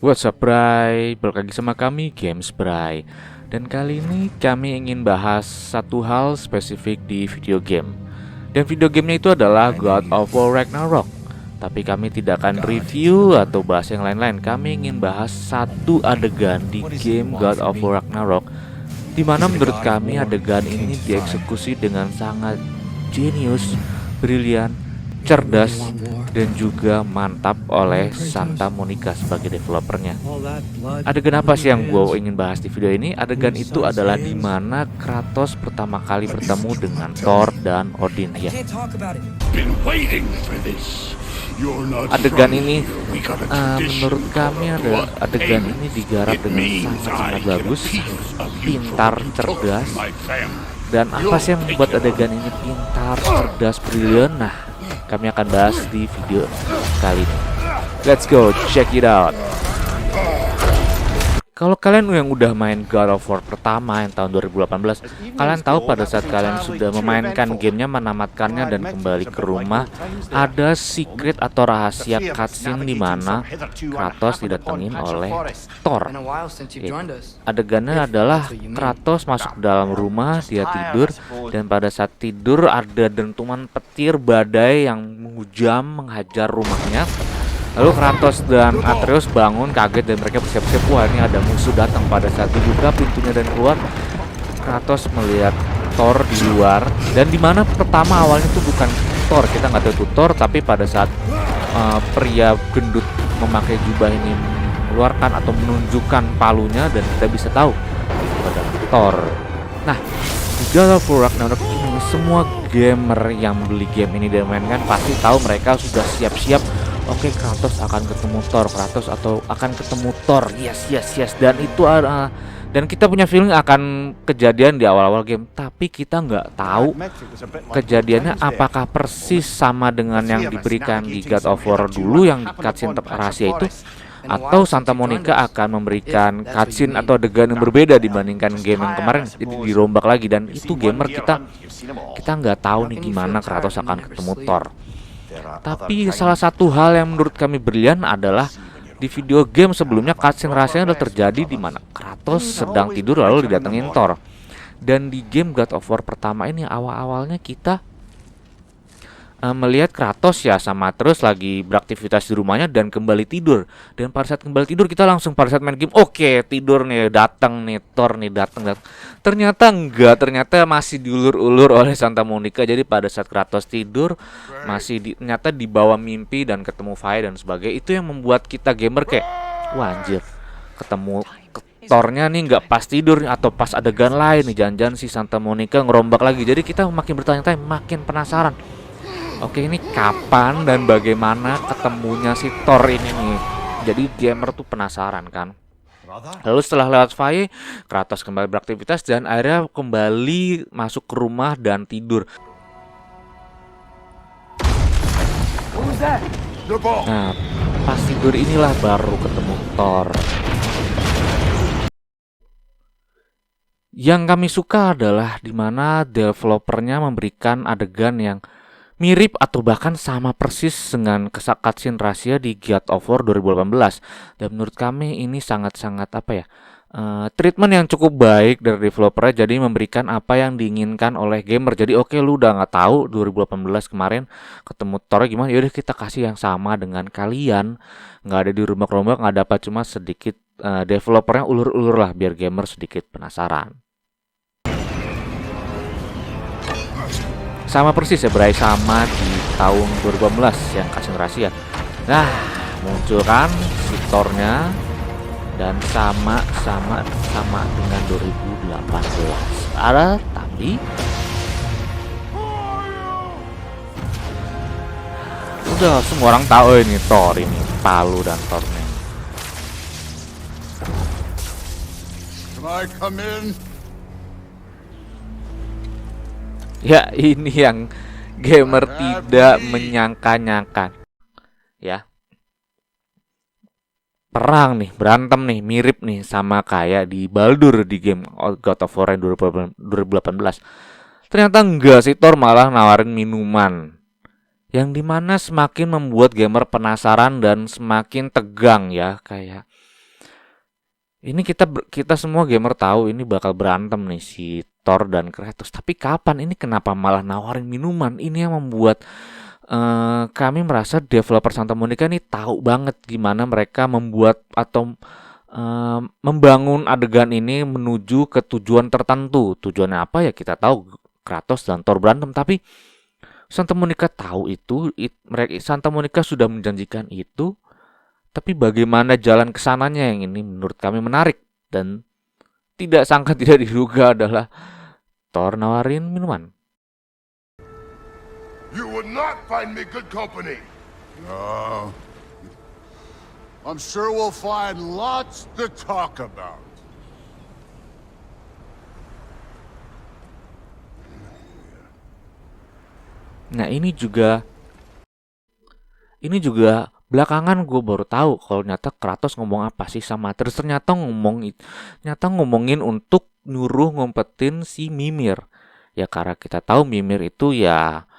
What's up, Bray? Balik lagi sama kami, Games Bray. Dan kali ini kami ingin bahas satu hal spesifik di video game. Dan video gamenya itu adalah God of War Ragnarok. Tapi kami tidak akan review atau bahas yang lain-lain. Kami ingin bahas satu adegan di game God of War Ragnarok, dimana menurut kami adegan ini dieksekusi dengan sangat jenius, brilian, cerdas, dan juga mantap oleh Santa Monica sebagai developernya. Adegan apa sih yang gue ingin bahas di video ini? Adegan itu adalah dimana Kratos pertama kali bertemu dengan Thor dan Odin ya. Adegan ini menurut kami ada adegan ini digarap dengan sangat bagus, pintar, cerdas. Dan apa sih yang membuat adegan ini pintar, cerdas, brilian? Nah, kami akan bahas di video kali ini. Let's go, check it out. Kalau kalian yang udah main God of War pertama yang tahun 2018, kalian tahu pada saat kalian sudah memainkan gamenya, menamatkannya dan kembali ke rumah, ada secret atau rahasia cutscene di mana Kratos didatengin oleh Thor. Adegannya adalah Kratos masuk ke dalam rumah, dia tidur, dan pada saat tidur ada dentuman petir badai yang menghujam menghajar rumahnya. Lalu Kratos dan Atreus bangun kaget dan mereka bersiap-siap, wah ini ada musuh datang. Pada saat dibuka pintunya dan keluar, Kratos melihat Thor di luar, dan dimana pertama awalnya itu bukan Thor, kita nggak tahu itu Thor, tapi pada saat pria gendut memakai jubah ini mengeluarkan atau menunjukkan palunya, dan kita bisa tahu itu adalah Thor. Nah, di God of War Ragnarok ini semua gamer yang beli game ini dan mainkan pasti tahu mereka sudah siap-siap. Oke, Kratos akan ketemu Thor, Kratos atau akan ketemu Thor. Yes. Dan itu dan kita punya feeling akan kejadian di awal-awal game, tapi kita nggak tahu kejadiannya apakah persis sama dengan yang diberikan di God of War dulu yang cutscene rahasia itu, atau Santa Monica akan memberikan cutscene atau adegan yang berbeda dibandingkan game yang kemarin, jadi dirombak lagi. Dan itu gamer kita nggak tahu nih gimana Kratos akan ketemu Thor. Tapi salah satu hal yang menurut kami brilian adalah di video game sebelumnya cutscene rahasianya udah terjadi di mana Kratos sedang tidur lalu didatengin Thor. Dan di game God of War pertama ini awal-awalnya kita melihat Kratos ya sama Atreus lagi beraktivitas di rumahnya dan kembali tidur. Dan pada saat kembali tidur kita langsung pada saat main game, oke, tidur nih, datang nih Thor nih, datang. Ternyata enggak, ternyata masih diulur-ulur oleh Santa Monica. Jadi pada saat Kratos tidur masih ternyata dibawa mimpi dan ketemu Fire dan sebagainya. Itu yang membuat kita gamer kayak, wah anjir, ketemu Thornya nih nggak pas tidur atau pas adegan lain nih, jangan-jangan si Santa Monica ngerombak lagi. Jadi kita makin bertanya-tanya, makin penasaran. Oke, ini kapan dan bagaimana ketemunya si Thor ini nih? Jadi gamer tuh penasaran kan. Lalu setelah lewat Faye, Kratos kembali beraktivitas dan akhirnya kembali masuk ke rumah dan tidur. Nah, pas tidur inilah baru ketemu Thor. Yang kami suka adalah dimana developernya memberikan adegan yang mirip atau bahkan sama persis dengan cutscene rahasia di God of War 2018. Dan menurut kami ini sangat-sangat treatment yang cukup baik dari developernya, jadi memberikan apa yang diinginkan oleh gamer. Jadi oke, lu udah nggak tahu 2018 kemarin ketemu Thor gimana, yaudah kita kasih yang sama dengan kalian, nggak ada dirombak-rombak, nggak dapat, cuma sedikit developernya ulur-ulur lah biar gamer sedikit penasaran. Sama persis ya, Bray, sama di tahun 2018 yang cutscene rahasia. Nah, muncul kan si Thor-nya dan sama dengan 2018. Tapi udah semua orang tahu ini Thor ini, palu dan Thor-nya. Can I come in? Ya, ini yang gamer tidak menyangka-nyangka. Ya. Perang nih, berantem nih, mirip nih sama kayak di Baldur di game God of War 2018. Ternyata enggak sih, Thor malah nawarin minuman. Yang dimana semakin membuat gamer penasaran dan semakin tegang ya, kayak Ini kita semua gamer tahu ini bakal berantem nih si Thor dan Kratos. Tapi kapan ini kenapa malah nawarin minuman? Ini yang membuat kami merasa developer Santa Monica ini tahu banget gimana mereka membuat atau membangun adegan ini menuju ke tujuan tertentu. Tujuannya apa ya kita tahu, Kratos dan Thor berantem. Tapi Santa Monica tahu itu, Santa Monica sudah menjanjikan itu. Tapi bagaimana jalan kesananya yang ini menurut kami menarik. Dan tidak sangka tidak diduga adalah Thor nawarin minuman. You would not find me good company. No. I'm sure we'll find lots to talk about. Nah ini juga belakangan gue baru tahu kalau ternyata Kratos ngomong apa sih sama Atreus. Ternyata ngomongin untuk nyuruh ngumpetin si Mimir. Ya karena kita tahu Mimir itu ya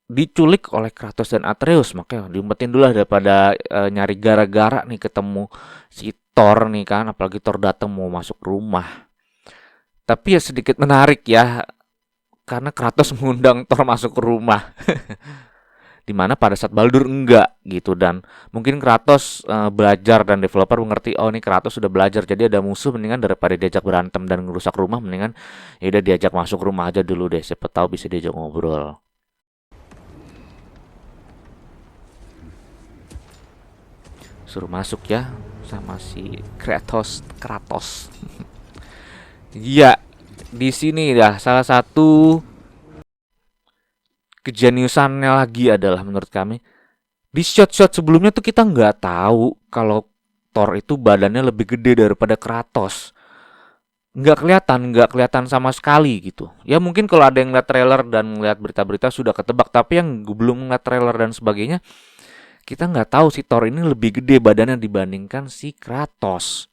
diculik oleh Kratos dan Atreus, makanya diumpetin dulu lah daripada nyari gara-gara nih ketemu si Thor nih kan, apalagi Thor datang mau masuk rumah. Tapi ya sedikit menarik ya, karena Kratos mengundang Thor masuk ke rumah. Dimana pada saat Baldur enggak gitu, dan mungkin Kratos belajar dan developer mengerti, oh ini Kratos sudah belajar, jadi ada musuh mendingan daripada diajak berantem dan ngerusak rumah, mendingan ya udah diajak masuk rumah aja dulu deh, siapa tahu bisa diajak ngobrol. Suruh masuk ya sama si Kratos. Iya, di sini dah salah satu kejeniusannya lagi adalah menurut kami di shot-shot sebelumnya tuh kita nggak tahu kalau Thor itu badannya lebih gede daripada Kratos. Nggak kelihatan sama sekali gitu. Ya mungkin kalau ada yang lihat trailer dan lihat berita-berita sudah ketebak, tapi yang belum lihat trailer dan sebagainya, kita nggak tahu si Thor ini lebih gede badannya dibandingkan si Kratos.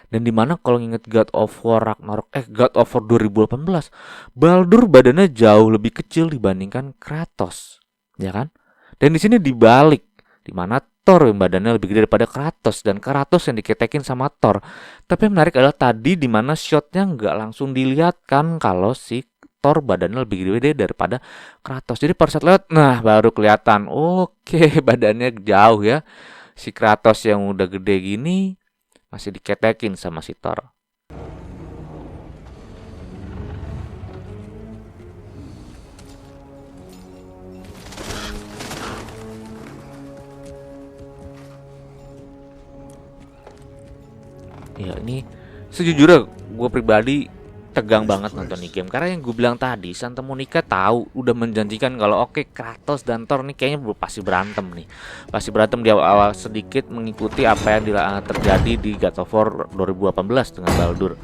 Dan dimana kalau nginget God of War Ragnarok, God of War 2018, Baldur badannya jauh lebih kecil dibandingkan Kratos, ya kan? Dan di sini dibalik, dimana Thor yang badannya lebih gede daripada Kratos dan Kratos yang diketekin sama Thor. Tapi yang menarik adalah tadi dimana shotnya nggak langsung dilihatkan kalau si Thor badannya lebih gede daripada Kratos. Jadi pada saat lewat, nah baru kelihatan, oke, badannya jauh ya. Si Kratos yang udah gede gini masih diketekin sama si Thor. Ya ini sejujurnya gue pribadi tegang banget nonton nih game, karena yang gue bilang tadi, Santa Monica tahu udah menjanjikan kalau oke, Kratos dan Thor nih kayaknya pasti berantem nih, pasti berantem di awal sedikit mengikuti apa yang terjadi di God of War 2018 dengan Baldur.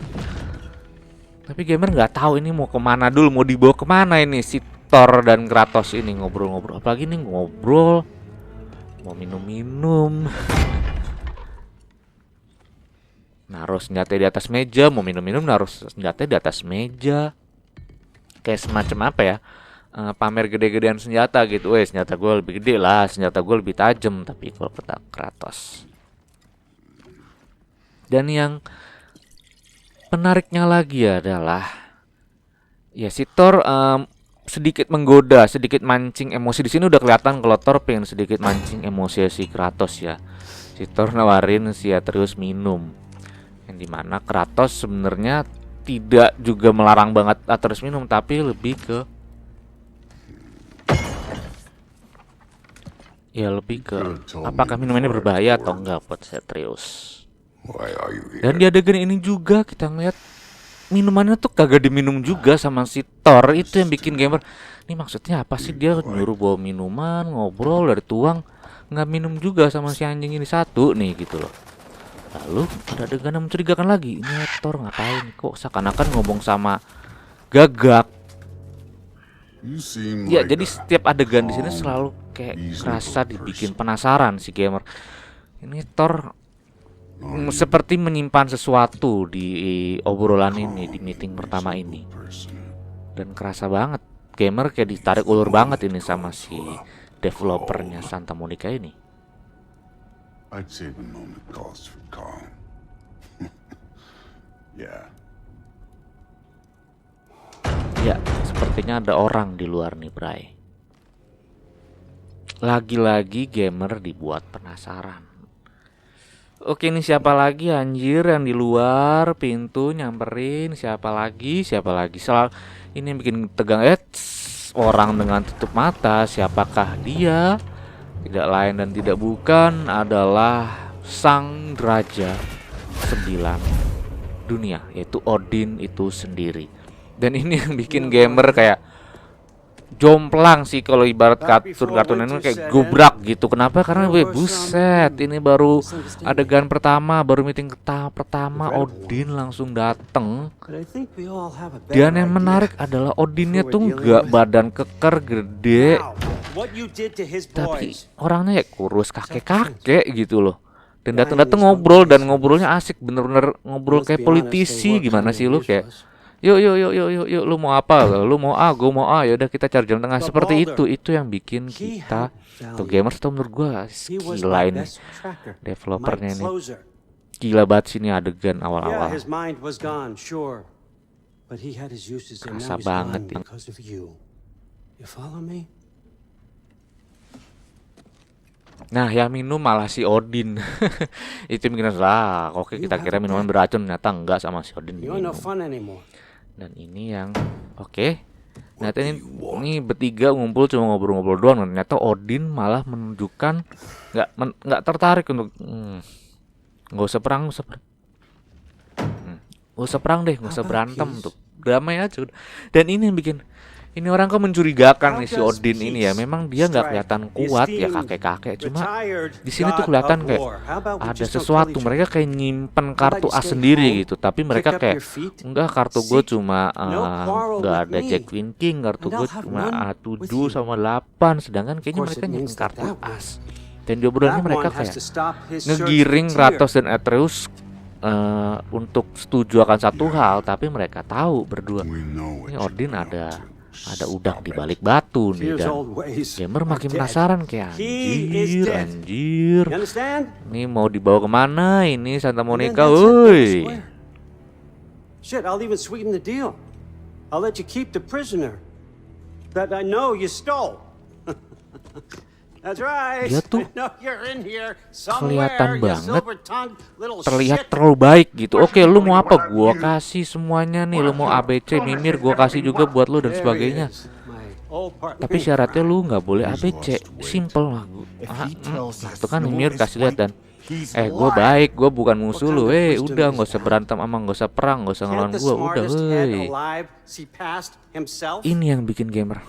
Tapi gamer nggak tahu ini mau kemana dulu, mau dibawa kemana ini si Thor dan Kratos ini ngobrol-ngobrol, apalagi nih ngobrol mau minum-minum. Naruh senjata di atas meja, mau minum-minum naruh senjata di atas meja. Kayak semacam apa ya, pamer gede-gedean senjata gitu. Senjata gue lebih gede lah, senjata gue lebih tajam. Tapi kalau kata Kratos. Dan yang menariknya lagi adalah ya si Thor sedikit menggoda, sedikit mancing emosi. Di sini udah kelihatan kalau Thor pengen sedikit mancing emosi si Kratos ya. Si Thor nawarin si Atreus minum. Yang dimana Kratos sebenarnya tidak juga melarang banget Atreus minum, tapi lebih ke apakah minumannya berbahaya atau enggak buat Atreus. Dan di adegan ini juga kita ngeliat minumannya tuh kagak diminum juga sama si Thor. Itu yang bikin gamer, ini maksudnya apa sih, dia nyuruh bawa minuman, ngobrol dari tuang, nggak minum juga sama si anjing ini satu nih gitu loh. Lalu ada adegan yang mencurigakan lagi. Ini Thor ngapain? Kok seakan-akan ngomong sama Gagak. Ya, jadi setiap adegan di sini selalu kayak kerasa dibikin penasaran si gamer. Ini Thor seperti menyimpan sesuatu di obrolan ini, di meeting pertama ini. Dan kerasa banget gamer kayak ditarik ulur banget ini sama si developernya Santa Monica ini. I'd say the moment calls for calm. Yeah. Ya, sepertinya ada orang di luar nih, Bray. Lagi-lagi gamer dibuat penasaran. Oke, ini siapa lagi anjir yang di luar pintu nyamperin? Siapa lagi? Siapa lagi? Ini yang bikin tegang. Orang dengan tutup mata. Siapakah dia? Tidak lain dan tidak bukan adalah sang raja 9 dunia, yaitu Odin itu sendiri. Dan ini yang bikin gamer kayak jomplang sih kalau ibarat kartun ini kayak gubrak gitu. Kenapa? Karena buset, ini baru adegan pertama, baru meeting pertama Odin langsung dateng. Dan yang menarik adalah Odinnya tuh nggak badan keker gede, tapi orangnya ya kurus kakek-kakek gitu loh. Dan dateng-dateng ngobrol, dan ngobrolnya asik, bener-bener ngobrol kayak politisi. Gimana sih lu kayak Yuk, lu mau apa? Lu mau A, gue mau A. Ya udah kita cari jalan tengah. Seperti itu yang bikin kita tuh gamers tuh menurut gue gila ini. Developernya ini gila banget sini adegan awal-awal. Kerasa banget ini. Nah, yang minum malah si Odin. Itu bikin oke, kita kira minuman beracun, ternyata enggak, sama si Odin minum. Dan ini yang oke. Ternyata ini bertiga ngumpul cuma ngobrol-ngobrol doang. Ternyata Odin malah menunjukkan nggak tertarik untuk nggak usah perang, nggak usah perang deh, nggak usah berantem, untuk damai aja. Dan ini yang bikin ini orang kok mencurigakan nih si Odin ini ya. Memang dia nggak kelihatan kuat ya, kakek-kakek. Cuma di sini tuh kelihatan kayak ada sesuatu. Mereka kayak nyimpen kartu as sendiri gitu. Tapi mereka kayak enggak, kartu gue cuma nggak ada Jack Queen King. Kartu gue cuma A7 sama 8. Sedangkan kayaknya mereka nyimpen kartu as. Dan di obrolannya mereka kayak ngegiring Kratos dan Atreus untuk setuju akan satu hal. Tapi mereka tahu berdua ini Odin ada udang di balik batu nih. Dan gamer makin penasaran kayak anjir. Ini mau dibawa kemana ini Santa Monica, woi. Shit, I'll even sweeten the deal. I'll let you keep the prisoner that I know you stole. That's right. Dia tuh kelihatan banget, terlihat terlalu baik gitu. Oke, lu mau apa? Gua kasih semuanya nih. Lu mau ABC, Mimir, gua kasih juga buat lu dan sebagainya. Tapi syaratnya lu nggak boleh ABC. Simple lah. Itu kan Mimir kasih lihat dan gue baik, gue bukan musuh lu. Udah nggak usah berantem ama, nggak usah perang, nggak usah ngelawan gue. Udah, ini yang bikin gamer.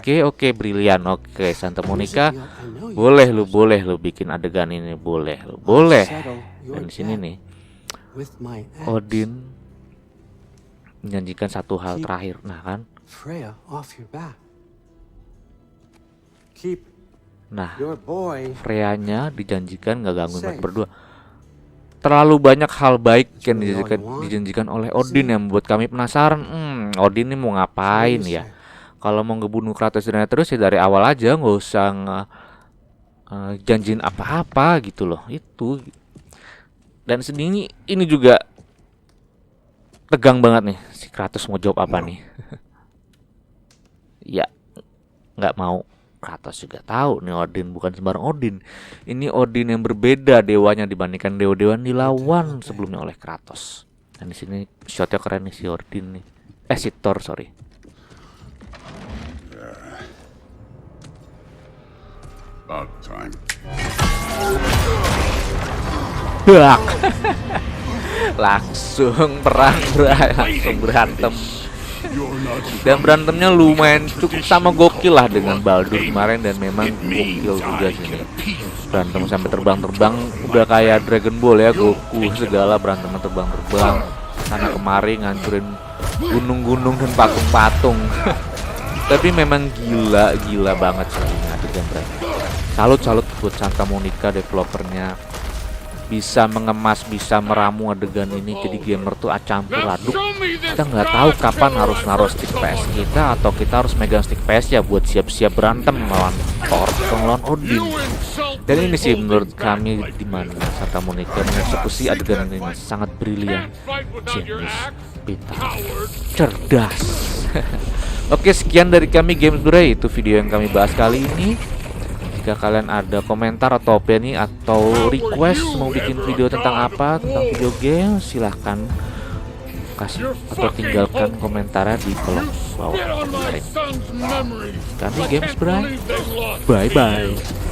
Oke, brilian. Oke, Santa Monica, boleh lu bikin adegan ini, boleh. Dan di sini nih, Odin menjanjikan satu hal terakhir, nah kan? Nah, Freya-nya dijanjikan gak gangguin mereka berdua. Terlalu banyak hal baik yang dijanjikan oleh Odin yang membuat kami penasaran. Odin ini mau ngapain ya? Kalau mau ngebunuh Kratos dan Atreus ya dari awal aja, nggak usah janjiin apa-apa gitu loh. Itu. Dan sedini ini juga tegang banget nih. Si Kratos mau jawab apa nih? Ya, nggak mau. Kratos juga tahu nih Odin bukan sembarang Odin. Ini Odin yang berbeda dewanya dibandingkan dewa-dewa dilawan sebelumnya oleh Kratos. Dan di sini shotnya keren nih si Odin nih. Si Thor, sorry. About time. Langsung perang, langsung berantem. Dan berantemnya lumayan cukup sama gokil lah dengan Baldur kemarin. Dan memang gokil juga sini. Berantem sampai terbang-terbang, udah kayak Dragon Ball ya, Goku segala berantemnya terbang-terbang sana kemari ngancurin gunung-gunung dan patung-patung. Tapi memang gila banget sih adegan berantem. Salut buat Santa Monica developernya. bisa mengemas, bisa meramu adegan ini. Jadi gamer tuh campur aduk. Kita nggak tahu kapan harus naruh stick PS kita atau kita harus megang stick PS ya buat siap-siap berantem melawan Thor atau melawan Odin. Dan ini sih menurut kami dimana Santa Monica mengeksekusi adegan ini sangat brilian, jenius, pintar, cerdas. Oke, sekian dari kami Games Bray, itu video yang kami bahas kali ini. Jika kalian ada komentar atau opini atau request mau bikin video tentang apa, tentang video game, silahkan kasih atau tinggalkan komentarnya di kolom bawah. Kami Games Bray, bye bye.